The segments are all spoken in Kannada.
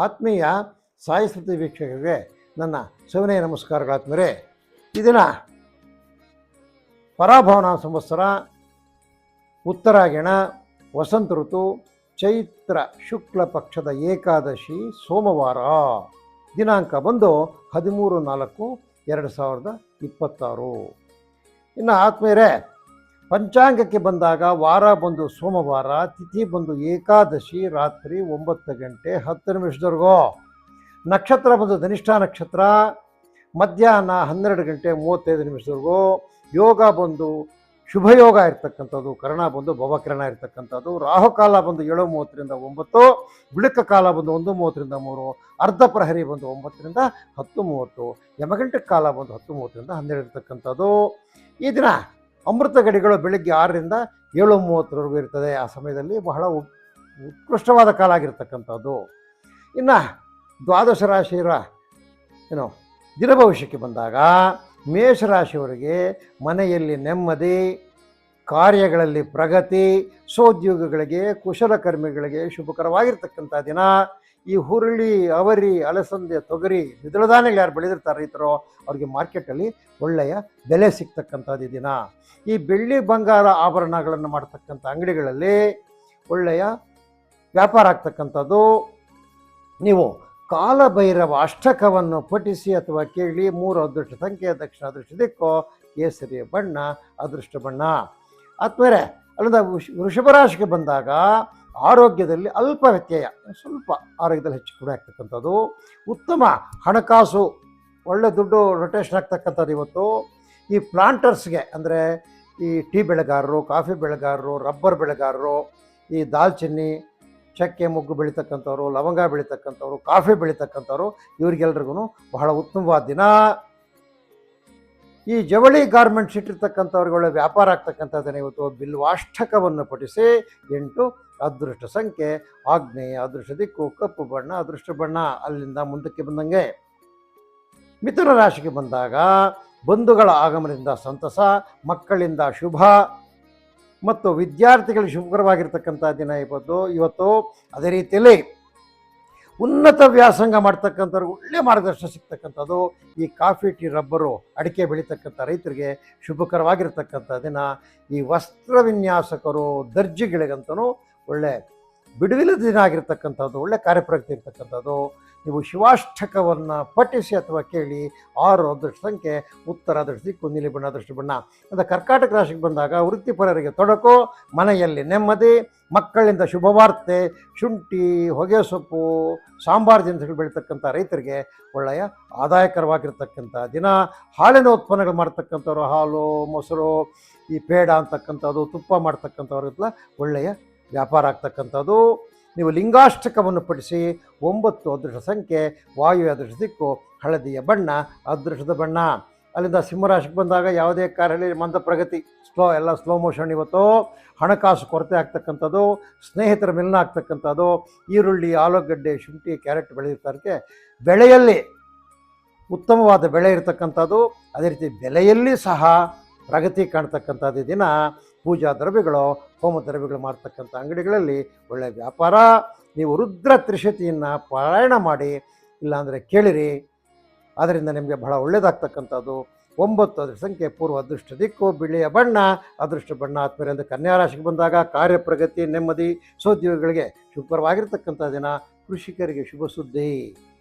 ಆತ್ಮೀಯ ಸಾಯಿ ಸ್ಮೃತಿ ವೀಕ್ಷಕರಿಗೆ ನನ್ನ ಸವಿನಯ ನಮಸ್ಕಾರಗಳಾತ್ಮರೇ. ಈ ದಿನ ಪರಾಭವನ ಸಂವತ್ಸರ, ಉತ್ತರಾಯಣ, ವಸಂತ ಋತು, ಚೈತ್ರ ಶುಕ್ಲ ಪಕ್ಷದ ಏಕಾದಶಿ, ಸೋಮವಾರ. ದಿನಾಂಕ ಬಂದು 13/4/2026. ಇನ್ನು ಆತ್ಮೀಯರೇ, ಪಂಚಾಂಗಕ್ಕೆ ಬಂದಾಗ ವಾರ ಬಂದು ಸೋಮವಾರ, ತಿಥಿ ಬಂದು ಏಕಾದಶಿ, ರಾತ್ರಿ 9 ಗಂಟೆ 10 ನಿಮಿಷದವರೆಗೂ. ನಕ್ಷತ್ರ ಬಂದು ಧನಿಷ್ಠ ನಕ್ಷತ್ರ, ಮಧ್ಯಾಹ್ನ 12 ಗಂಟೆ 35 ನಿಮಿಷದವರೆಗೂ. ಯೋಗ ಬಂದು ಶುಭಯೋಗ ಇರ್ತಕ್ಕಂಥದ್ದು, ಕರ್ಣ ಬಂದು ಭವಕಿರಣ ಇರ್ತಕ್ಕಂಥದ್ದು. ರಾಹುಕಾಲ ಬಂದು 7:30ರಿಂದ 9, ಬಿಳುಕ ಕಾಲ ಬಂದು 1:30ರಿಂದ 3, ಅರ್ಧ ಪ್ರಹರಿ ಬಂದು 9ರಿಂದ 10:30, ಯಮಗಂಟೆ ಕಾಲ ಬಂದು 10:30ರಿಂದ 12 ಇರ್ತಕ್ಕಂಥದ್ದು. ಈ ದಿನ ಅಮೃತ ಗಡಿಗಳು ಬೆಳಗ್ಗೆ 6ರಿಂದ 7:30ವರೆಗೂ ಇರ್ತದೆ. ಆ ಸಮಯದಲ್ಲಿ ಬಹಳ ಉತ್ಕೃಷ್ಟವಾದ ಕಾಲ ಆಗಿರ್ತಕ್ಕಂಥದ್ದು. ಇನ್ನು ದ್ವಾದಶ ರಾಶಿಯರ ದಿನ ಭವಿಷ್ಯಕ್ಕೆ ಬಂದಾಗ, ಮೇಷರಾಶಿಯವರಿಗೆ ಮನೆಯಲ್ಲಿ ನೆಮ್ಮದಿ, ಕಾರ್ಯಗಳಲ್ಲಿ ಪ್ರಗತಿ, ಸೋದ್ಯೋಗಿಗಳಿಗೆ, ಕುಶಲಕರ್ಮಿಗಳಿಗೆ ಶುಭಕರವಾಗಿರ್ತಕ್ಕಂಥ ದಿನ. ಈ ಹುರುಳಿ, ಅವರಿ, ಅಲಸಂದೆ, ತೊಗರಿ, ದ್ವಿದಳ ಧಾನ್ಯಗಳು ಯಾರು ಬೆಳೆದಿರ್ತಾರೆ ರೈತರು, ಅವ್ರಿಗೆ ಮಾರ್ಕೆಟಲ್ಲಿ ಒಳ್ಳೆಯ ಬೆಲೆ ಸಿಗ್ತಕ್ಕಂಥದ್ದು ದಿನ. ಈ ಬೆಳ್ಳಿ ಬಂಗಾರ ಆಭರಣಗಳನ್ನು ಮಾಡ್ತಕ್ಕಂಥ ಅಂಗಡಿಗಳಲ್ಲಿ ಒಳ್ಳೆಯ ವ್ಯಾಪಾರ ಆಗ್ತಕ್ಕಂಥದ್ದು. ನೀವು ಕಾಲಭೈರವ ಅಷ್ಟಕವನ್ನು ಪಠಿಸಿ ಅಥವಾ ಕೇಳಿ. 3 ಅದೃಷ್ಟ ಸಂಖ್ಯೆ, ದಕ್ಷಿಣ ಅದೃಷ್ಟ ದಿಕ್ಕು, ಕೇಸರಿ ಬಣ್ಣ ಅದೃಷ್ಟ ಬಣ್ಣ. ಆತ್ಮೀಯರೇ, ಅಲ್ಲಿಂದ ವೃಷಭ ರಾಶಿಗೆ ಬಂದಾಗ ಆರೋಗ್ಯದಲ್ಲಿ ಅಲ್ಪ ವ್ಯತ್ಯಯ, ಸ್ವಲ್ಪ ಆರೋಗ್ಯದಲ್ಲಿ ಹೆಚ್ಚು ಕಡಿಮೆ ಆಗ್ತಕ್ಕಂಥದ್ದು. ಉತ್ತಮ ಹಣಕಾಸು, ಒಳ್ಳೆ ದುಡ್ಡು ರೊಟೇಷನ್ ಆಗ್ತಕ್ಕಂಥದ್ದು ಇವತ್ತು. ಈ ಪ್ಲಾಂಟರ್ಸ್ಗೆ ಅಂದರೆ ಈ ಟೀ ಬೆಳೆಗಾರರು, ಕಾಫಿ ಬೆಳೆಗಾರರು, ರಬ್ಬರ್ ಬೆಳೆಗಾರರು, ಈ ದಾಲ್ಚಿನ್ನಿ, ಚಕ್ಕೆ ಮೊಗ್ಗು ಬೆಳೀತಕ್ಕಂಥವ್ರು, ಲವಂಗ ಬೆಳೀತಕ್ಕಂಥವ್ರು, ಕಾಫಿ ಬೆಳೀತಕ್ಕಂಥವ್ರು, ಇವರಿಗೆಲ್ರಿಗೂ ಬಹಳ ಉತ್ತಮವಾದ ದಿನ. ಈ ಜವಳಿ ಗಾರ್ಮೆಂಟ್ಸ್ ಇಟ್ಟಿರ್ತಕ್ಕಂಥವ್ರುಗಳ ವ್ಯಾಪಾರ ಆಗ್ತಕ್ಕಂಥದ್ದನ್ನು ಇವತ್ತು ಬಿಲ್ವಾಷ್ಟಕವನ್ನು ಪಠಿಸಿ. 8 ಅದೃಷ್ಟ ಸಂಖ್ಯೆ ಆಗ್ನೇಯ, ಅದೃಷ್ಟ ದಿಕ್ಕು ಕಪ್ಪು ಬಣ್ಣ ಅದೃಷ್ಟ ಬಣ್ಣ. ಅಲ್ಲಿಂದ ಮುಂದಕ್ಕೆ ಬಂದಂಗೆ ಮಿಥುನ ರಾಶಿಗೆ ಬಂದಾಗ ಬಂಧುಗಳ ಆಗಮನದಿಂದ ಸಂತಸ, ಮಕ್ಕಳಿಂದ ಶುಭ ಮತ್ತು ವಿದ್ಯಾರ್ಥಿಗಳಿಗೆ ಶುಭಕರವಾಗಿರ್ತಕ್ಕಂಥ ದಿನ ಇವತ್ತು. ಅದೇ ರೀತಿಯಲ್ಲಿ ಉನ್ನತ ವ್ಯಾಸಂಗ ಮಾಡ್ತಕ್ಕಂಥವ್ರಿಗೆ ಒಳ್ಳೆಯ ಮಾರ್ಗದರ್ಶನ ಸಿಗ್ತಕ್ಕಂಥದ್ದು. ಈ ಕಾಫಿ, ಟೀ, ರಬ್ಬರು, ಅಡಿಕೆ ಬೆಳೀತಕ್ಕಂಥ ರೈತರಿಗೆ ಶುಭಕರವಾಗಿರ್ತಕ್ಕಂಥ ದಿನ. ಈ ವಸ್ತ್ರ ವಿನ್ಯಾಸಕರು, ದರ್ಜಿಗಳಿಗಂತೂ ಒಳ್ಳೆ ಬಿಡುವಿಲ್ಲದ ದಿನ ಆಗಿರ್ತಕ್ಕಂಥದ್ದು, ಒಳ್ಳೆ ಕಾರ್ಯಪ್ರಗತಿ ಇರ್ತಕ್ಕಂಥದ್ದು. ನೀವು ಶಿವಾಷ್ಟಕವನ್ನು ಪಠಿಸಿ ಅಥವಾ ಕೇಳಿ. 6 ಅದೃಷ್ಟ ಸಂಖ್ಯೆ ಉತ್ತರ ಅದೃಷ್ಟ ದಿಕ್ಕು, ನೀಲಿ ಬಣ್ಣ ಅದೃಷ್ಟ ಬಣ್ಣ. ಅಂದರೆ ಕರ್ಕಾಟಕ ರಾಶಿಗೆ ಬಂದಾಗ ವೃತ್ತಿಪರರಿಗೆ ತೊಡಕು, ಮನೆಯಲ್ಲಿ ನೆಮ್ಮದಿ, ಮಕ್ಕಳಿಂದ ಶುಭವಾರ್ತೆ. ಶುಂಠಿ, ಹೊಗೆ ಸೊಪ್ಪು, ಸಾಂಬಾರು ದಿನಸಗಳು ಬೆಳೀತಕ್ಕಂಥ ರೈತರಿಗೆ ಒಳ್ಳೆಯ ಆದಾಯಕರವಾಗಿರ್ತಕ್ಕಂಥ ದಿನ. ಹಾಲಿನ ಉತ್ಪನ್ನಗಳು ಮಾಡ್ತಕ್ಕಂಥವ್ರು, ಹಾಲು, ಮೊಸರು, ಈ ಪೇಡ ಅಂತಕ್ಕಂಥದ್ದು, ತುಪ್ಪ ಮಾಡ್ತಕ್ಕಂಥವ್ರಿಗೆಲ್ಲ ಒಳ್ಳೆಯ ವ್ಯಾಪಾರ ಆಗ್ತಕ್ಕಂಥದ್ದು. ನೀವು ಲಿಂಗಾಷ್ಟಕವನ್ನು ಪಠಿಸಿ. 9 ಅದೃಷ್ಟ ಸಂಖ್ಯೆ ವಾಯು ಅದೃಷ್ಟ ದಿಕ್ಕು, ಹಳದಿಯ ಬಣ್ಣ ಅದೃಷ್ಟದ ಬಣ್ಣ. ಅಲ್ಲಿಂದ ಸಿಂಹರಾಶಿಗೆ ಬಂದಾಗ ಯಾವುದೇ ಕಾರ್ಯದಲ್ಲಿ ಮಂದ ಪ್ರಗತಿ, ಎಲ್ಲ ಸ್ಲೋ ಮೋಷನ್ ಇವತ್ತು. ಹಣಕಾಸು ಕೊರತೆ ಆಗ್ತಕ್ಕಂಥದ್ದು, ಸ್ನೇಹಿತರ ಮಿಲನ ಆಗ್ತಕ್ಕಂಥದ್ದು. ಈರುಳ್ಳಿ, ಆಲೂಗಡ್ಡೆ, ಶುಂಠಿ, ಕ್ಯಾರೆಟ್ ಬೆಳೆದಿರ್ತಾರಕ್ಕೆ ಬೆಳೆಯಲ್ಲಿ ಉತ್ತಮವಾದ ಬೆಳೆ ಇರತಕ್ಕಂಥದ್ದು. ಅದೇ ರೀತಿ ಬೆಲೆಯಲ್ಲಿ ಸಹ ಪ್ರಗತಿ ಕಾಣ್ತಕ್ಕಂಥದ್ದು ದಿನ. ಪೂಜಾ ದ್ರವ್ಯಗಳು, ಹೋಮ ದ್ರವ್ಯಗಳು ಮಾಡ್ತಕ್ಕಂಥ ಅಂಗಡಿಗಳಲ್ಲಿ ಒಳ್ಳೆಯ ವ್ಯಾಪಾರ. ನೀವು ರುದ್ರ ತ್ರಿಶತಿಯನ್ನು ಪಾರಾಯಣ ಮಾಡಿ, ಇಲ್ಲಾಂದರೆ ಕೇಳಿರಿ, ಅದರಿಂದ ನಿಮಗೆ ಬಹಳ ಒಳ್ಳೆಯದಾಗ್ತಕ್ಕಂಥದ್ದು. 9 ಅದೃಷ್ಟ ಸಂಖ್ಯೆ ಪೂರ್ವ ಅದೃಷ್ಟ ದಿಕ್ಕು, ಬಿಳಿಯ ಬಣ್ಣ ಅದೃಷ್ಟ ಬಣ್ಣ. ಆದ್ಮೇಲೆ ಅಂದರೆ ಕನ್ಯಾ ರಾಶಿಗೆ ಬಂದಾಗ ಕಾರ್ಯಪ್ರಗತಿ, ನೆಮ್ಮದಿ, ಸೋದ್ಯೋಗಿಗಳಿಗೆ ಶುಭಕರವಾಗಿರ್ತಕ್ಕಂಥ ದಿನ. ಕೃಷಿಕರಿಗೆ ಶುಭ ಸುದ್ದಿ.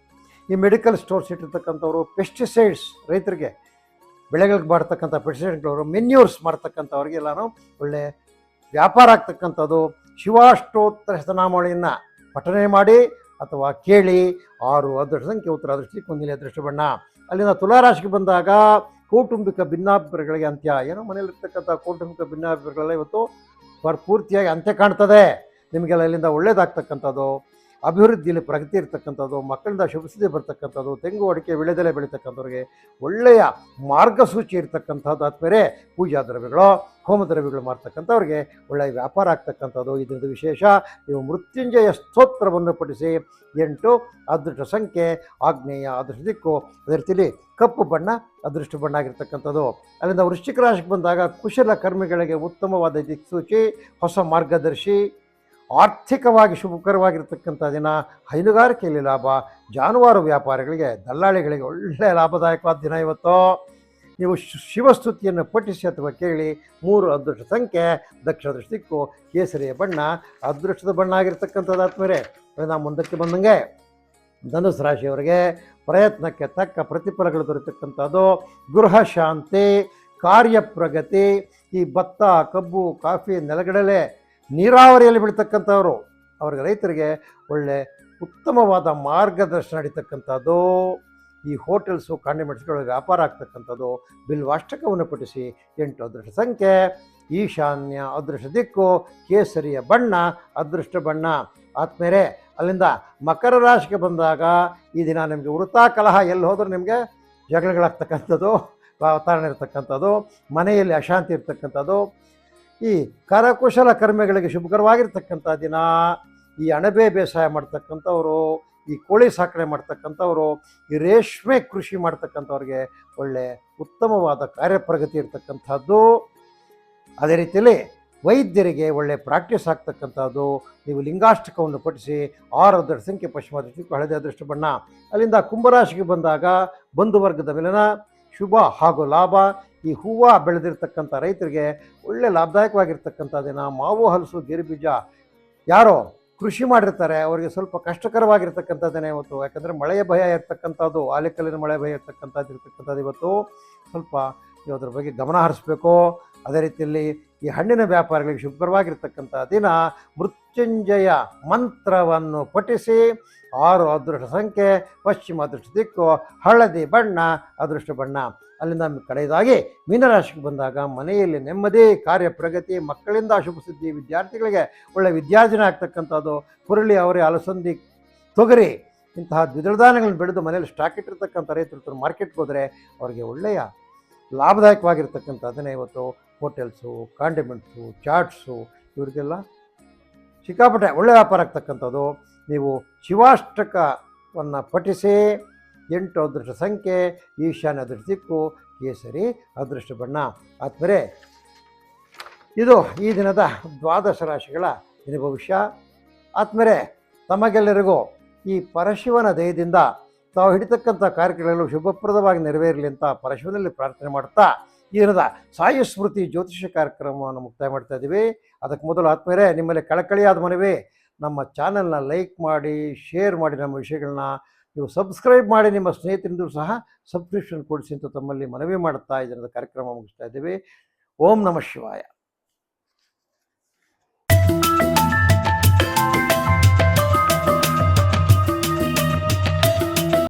ಈ ಮೆಡಿಕಲ್ ಸ್ಟೋರ್ಸ್ ಇಟ್ಟಿರ್ತಕ್ಕಂಥವ್ರು, ಪೆಸ್ಟಿಸೈಡ್ಸ್, ರೈತರಿಗೆ ಬೆಳೆಗಳಿಗೆ ಮಾಡ್ತಕ್ಕಂಥ ಪೆಸ್ಟಿಸೈಡ್ಗಳವರು, ಮೆನ್ಯೂರ್ಸ್ ಮಾಡ್ತಕ್ಕಂಥವ್ರಿಗೆಲ್ಲನೂ ಒಳ್ಳೆ ವ್ಯಾಪಾರ ಆಗ್ತಕ್ಕಂಥದ್ದು. ಶಿವಾಷ್ಟೋತ್ತರ ಶತನಾಮಾವಳಿಯನ್ನು ಪಠನೆ ಮಾಡಿ ಅಥವಾ ಕೇಳಿ. 6 ಅದೃಷ್ಟ ಸಂಖ್ಯೆ ಉತ್ತರ ಅದೃಷ್ಟ ದಿಕ್ಕು, ನೀಲಿ ಅದೃಷ್ಟ ಬಣ್ಣ. ಅಲ್ಲಿಂದ ತುಲಾರಾಶಿಗೆ ಬಂದಾಗ ಕೌಟುಂಬಿಕ ಭಿನ್ನಾಭಿಪ್ರಾಯಗಳಿಗೆ ಅಂತ್ಯ. ಮನೆಯಲ್ಲಿರ್ತಕ್ಕಂಥ ಕೌಟುಂಬಿಕ ಭಿನ್ನಾಭಿಪ್ರಾಯಗಳೆಲ್ಲ ಇವತ್ತು ಪೂರ್ತಿಯಾಗಿ ಅಂತ್ಯ ಕಾಣ್ತದೆ. ನಿಮಗೆಲ್ಲ ಇಲ್ಲಿಂದ ಒಳ್ಳೇದಾಗ್ತಕ್ಕಂಥದ್ದು. ಅಭಿವೃದ್ಧಿಯಲ್ಲಿ ಪ್ರಗತಿ ಇರ್ತಕ್ಕಂಥದ್ದು, ಮಕ್ಕಳಿಂದ ಶುಭ ಸುದ್ದಿ ಬರ್ತಕ್ಕಂಥದ್ದು. ತೆಂಗು, ಅಡಿಕೆ, ವಿಳೆದೆಲೆ ಬೆಳೀತಕ್ಕಂಥವ್ರಿಗೆ ಒಳ್ಳೆಯ ಮಾರ್ಗಸೂಚಿ ಇರ್ತಕ್ಕಂಥದ್ದು. ಆದ್ಮೇಲೆ ಪೂಜಾ ದ್ರವ್ಯಗಳು, ಹೋಮ ದ್ರವ್ಯಗಳು ಮಾಡ್ತಕ್ಕಂಥವ್ರಿಗೆ ಒಳ್ಳೆಯ ವ್ಯಾಪಾರ ಆಗ್ತಕ್ಕಂಥದ್ದು. ಇದರಿಂದ ವಿಶೇಷ. ನೀವು ಮೃತ್ಯುಂಜಯ ಸ್ತೋತ್ರವನ್ನು ಪಠಿಸಿ. 8 ಅದೃಷ್ಟ ಸಂಖ್ಯೆ ಆಗ್ನೇಯ, ಅದೃಷ್ಟ ದಿಕ್ಕು, ಅದೇ ರೀತಿಯಲ್ಲಿ ಕಪ್ಪು ಬಣ್ಣ ಅದೃಷ್ಟ ಬಣ್ಣ ಆಗಿರ್ತಕ್ಕಂಥದ್ದು. ಅಲ್ಲಿಂದ ವೃಶ್ಚಿಕ ರಾಶಿಗೆ ಬಂದಾಗ ಕುಶಲ ಕರ್ಮಿಗಳಿಗೆ ಉತ್ತಮವಾದ ದಿಕ್ಸೂಚಿ, ಹೊಸ ಮಾರ್ಗದರ್ಶಿ. ಆರ್ಥಿಕವಾಗಿ ಶುಭಕರವಾಗಿರ್ತಕ್ಕಂಥ ದಿನ. ಹೈನುಗಾರಿಕೆಯಲ್ಲಿ ಲಾಭ, ಜಾನುವಾರು ವ್ಯಾಪಾರಿಗಳಿಗೆ, ದಲ್ಲಾಳಿಗಳಿಗೆ ಒಳ್ಳೆಯ ಲಾಭದಾಯಕವಾದ ದಿನ ಇವತ್ತು. ನೀವು ಶಿವಸ್ತುತಿಯನ್ನು ಪಠಿಸಿ ಅಥವಾ ಕೇಳಿ. 3 ಅದೃಷ್ಟ ಸಂಖ್ಯೆ ದಕ್ಷಿಣ ದಿಕ್ಕು, ಕೇಸರಿಯ ಬಣ್ಣ ಅದೃಷ್ಟದ ಬಣ್ಣ ಆಗಿರ್ತಕ್ಕಂಥದ್ದು. ಆದ್ಮೇಲೆ ನಾವು ಮುಂದಕ್ಕೆ ಬಂದಂಗೆ ಧನುಸ್ ರಾಶಿಯವರಿಗೆ ಪ್ರಯತ್ನಕ್ಕೆ ತಕ್ಕ ಪ್ರತಿಫಲಗಳು ದೊರೆತಕ್ಕಂಥದ್ದು. ಗೃಹ ಶಾಂತಿ, ಕಾರ್ಯಪ್ರಗತಿ. ಈ ಭತ್ತ, ಕಬ್ಬು, ಕಾಫಿ, ನೆಲಗಡಲೆ, ನೀರಾವರಿಯಲ್ಲಿ ಬೆಳೀತಕ್ಕಂಥವ್ರು, ಅವ್ರಿಗೆ ರೈತರಿಗೆ ಒಳ್ಳೆ ಉತ್ತಮವಾದ ಮಾರ್ಗದರ್ಶನ ನಡೀತಕ್ಕಂಥದ್ದು. ಈ ಹೋಟೆಲ್ಸು, ಕಾಂಡಿಮೆಂಟ್ಸ್ಗಳ ವ್ಯಾಪಾರ ಆಗ್ತಕ್ಕಂಥದ್ದು. ಬಿಲ್ವಾಷ್ಟಕವನ್ನು ಪಠಿಸಿ. 8 ಅದೃಷ್ಟ ಸಂಖ್ಯೆ ಈಶಾನ್ಯ, ಅದೃಷ್ಟ ದಿಕ್ಕು ಕೇಸರಿಯ ಬಣ್ಣ ಅದೃಷ್ಟ ಬಣ್ಣ. ಆದ್ಮೇಲೆ ಅಲ್ಲಿಂದ ಮಕರ ರಾಶಿಗೆ ಬಂದಾಗ ಈ ದಿನ ನಿಮಗೆ ವೃತಾ ಕಲಹ, ಎಲ್ಲಿ ಹೋದರೂ ನಿಮಗೆ ಜಗಳಗಳಾಗ್ತಕ್ಕಂಥದ್ದು, ವಾತಾವರಣ ಇರ್ತಕ್ಕಂಥದ್ದು, ಮನೆಯಲ್ಲಿ ಅಶಾಂತಿ ಇರ್ತಕ್ಕಂಥದ್ದು. ಈ ಕರಕುಶಲ ಕರ್ಮಿಗಳಿಗೆ ಶುಭಕರವಾಗಿರ್ತಕ್ಕಂಥ ದಿನ. ಈ ಅಣಬೆ ಬೇಸಾಯ ಮಾಡ್ತಕ್ಕಂಥವ್ರು, ಈ ಕೋಳಿ ಸಾಕಣೆ ಮಾಡ್ತಕ್ಕಂಥವ್ರು, ಈ ರೇಷ್ಮೆ ಕೃಷಿ ಮಾಡ್ತಕ್ಕಂಥವ್ರಿಗೆ ಒಳ್ಳೆ ಉತ್ತಮವಾದ ಕಾರ್ಯಪ್ರಗತಿ ಇರ್ತಕ್ಕಂಥದ್ದು. ಅದೇ ರೀತಿಯಲ್ಲಿ ವೈದ್ಯರಿಗೆ ಒಳ್ಳೆ ಪ್ರಾಕ್ಟೀಸ್ ಆಗ್ತಕ್ಕಂಥದ್ದು. ನೀವು ಲಿಂಗಾಷ್ಟಕವನ್ನು ಪಠಿಸಿ. 6 ಅದೃಷ್ಟ ಸಂಖ್ಯೆ ಪಶ್ಚಿಮ ದಿಕ್ಕು ಹಳದಿ ಅದೃಷ್ಟ ಬಣ್ಣ. ಅಲ್ಲಿಂದ ಕುಂಭರಾಶಿಗೆ ಬಂದಾಗ ಬಂಧುವರ್ಗದ ಮಿಲನ, ಶುಭ ಹಾಗೂ ಲಾಭ. ಈ ಹೂವು ಬೆಳೆದಿರ್ತಕ್ಕಂಥ ರೈತರಿಗೆ ಒಳ್ಳೆ ಲಾಭದಾಯಕವಾಗಿರ್ತಕ್ಕಂಥ ದಿನ. ಮಾವು, ಹಲಸು, ಗೇರುಬೀಜ ಯಾರೋ ಕೃಷಿ ಮಾಡಿರ್ತಾರೆ ಅವರಿಗೆ ಸ್ವಲ್ಪ ಕಷ್ಟಕರವಾಗಿರ್ತಕ್ಕಂಥದ್ದೇನೆ ಇವತ್ತು. ಯಾಕಂದರೆ ಮಳೆಯ ಭಯ ಇರ್ತಕ್ಕಂಥದ್ದು, ಆಲಿಕಲ್ಲಿನ ಮಳೆ ಭಯ ಇರ್ತಕ್ಕಂಥದ್ದು ಇವತ್ತು. ಸ್ವಲ್ಪ ನೀವು ಅದ್ರ ಬಗ್ಗೆ ಗಮನ ಹರಿಸ್ಬೇಕು. ಅದೇ ರೀತಿಯಲ್ಲಿ ಈ ಹಣ್ಣಿನ ವ್ಯಾಪಾರಿಗಳಿಗೆ ಶುಭಕರವಾಗಿರ್ತಕ್ಕಂಥ ದಿನ. ಮೃತ್ಯುಂಜಯ ಮಂತ್ರವನ್ನು ಪಠಿಸಿ. 6 ಅದೃಷ್ಟ ಸಂಖ್ಯೆ ಪಶ್ಚಿಮ ಅದೃಷ್ಟ ದಿಕ್ಕು ಹಳದಿ ಬಣ್ಣ ಅದೃಷ್ಟ ಬಣ್ಣ. ಅಲ್ಲಿಂದ ಕಡೆಯದಾಗಿ ಮೀನರಾಶಿಗೆ ಬಂದಾಗ ಮನೆಯಲ್ಲಿ ನೆಮ್ಮದಿ, ಕಾರ್ಯಪ್ರಗತಿ, ಮಕ್ಕಳಿಂದ ಶುಭ ಸುದ್ದಿ, ವಿದ್ಯಾರ್ಥಿಗಳಿಗೆ ಒಳ್ಳೆಯ ವಿದ್ಯಾರ್ಜನೆ ಆಗ್ತಕ್ಕಂಥದ್ದು. ಹುರುಳಿ, ಅವರೇ, ಅಲಸಂದಿ, ತೊಗರಿ ಇಂತಹ ದ್ವಿದಳ ಧಾನ್ಯಗಳನ್ನು ಬೆಳೆದು ಮನೆಯಲ್ಲಿ ಸ್ಟಾಕ್ ಇಟ್ಟಿರ್ತಕ್ಕಂಥ ರೈತರು ಮಾರ್ಕೆಟ್ಗೆ ಹೋದರೆ ಅವರಿಗೆ ಒಳ್ಳೆಯ ಲಾಭದಾಯಕವಾಗಿರ್ತಕ್ಕಂಥದ್ದನ್ನೇ ಇವತ್ತು. ಹೋಟೆಲ್ಸು, ಕಾಂಡಿಮೆಂಟ್ಸು, ಚಾಟ್ಸು ಇವರಿಗೆಲ್ಲ ಸಿಕ್ಕಾಪಟ್ಟೆ ಒಳ್ಳೆಯ ವ್ಯಾಪಾರ ಆಗ್ತಕ್ಕಂಥದ್ದು. ನೀವು ಶಿವಾಷ್ಟಕವನ್ನು ಪಠಿಸಿ. 8 ಅದೃಷ್ಟ ಸಂಖ್ಯೆ ಈಶಾನ್ಯ ಅದೃಷ್ಟ ದಿಕ್ಕು ಕೇಸರಿ ಅದೃಷ್ಟ ಬಣ್ಣ. ಆದ್ಮೇಲೆ ಇದು ಈ ದಿನದ 12 ರಾಶಿಗಳ ದಿನ ಭವಿಷ್ಯ. ಆದ್ಮೇಲೆ ತಮಗೆಲ್ಲರಿಗೂ ಈ ಪರಶಿವನ ದಯದಿಂದ ತಾವು ಹಿಡಿತಕ್ಕಂಥ ಕಾರ್ಯಕ್ರಮಗಳು ಶುಭಪ್ರದವಾಗಿ ನೆರವೇರಲಿ ಅಂತ ಪರಶಿವನಲ್ಲಿ ಪ್ರಾರ್ಥನೆ ಮಾಡ್ತಾ ಈ ದಿನದ ಸಾಯಿ ಸ್ಮೃತಿ ಜ್ಯೋತಿಷ್ಯ ಕಾರ್ಯಕ್ರಮವನ್ನು ಮುಕ್ತಾಯ ಮಾಡ್ತಾ ಇದ್ದೀವಿ. ಅದಕ್ಕೆ ಮೊದಲು ಆದ್ಮೇಲೆ ನಿಮ್ಮಲ್ಲಿ ಕಳಕಳಿಯಾದ ಮನವಿ, ನಮ್ಮ ಚಾನಲ್ನ ಲೈಕ್ ಮಾಡಿ, ಶೇರ್ ಮಾಡಿ, ನಮ್ಮ ವಿಷಯಗಳನ್ನ ನೀವು ಸಬ್ಸ್ಕ್ರೈಬ್ ಮಾಡಿ, ನಿಮ್ಮ ಸ್ನೇಹಿತರಿಂದಲೂ ಸಹ ಸಬ್ಸ್ಕ್ರಿಪ್ಷನ್ ಕೊಡಿಸಿ ಅಂತ ತಮ್ಮಲ್ಲಿ ಮನವಿ ಮಾಡುತ್ತಾ ಈ ದಿನದ ಕಾರ್ಯಕ್ರಮ ಮುಗಿಸ್ತಾ ಇದ್ದೀವಿ. ಓಂ ನಮಃ ಶಿವಾಯ.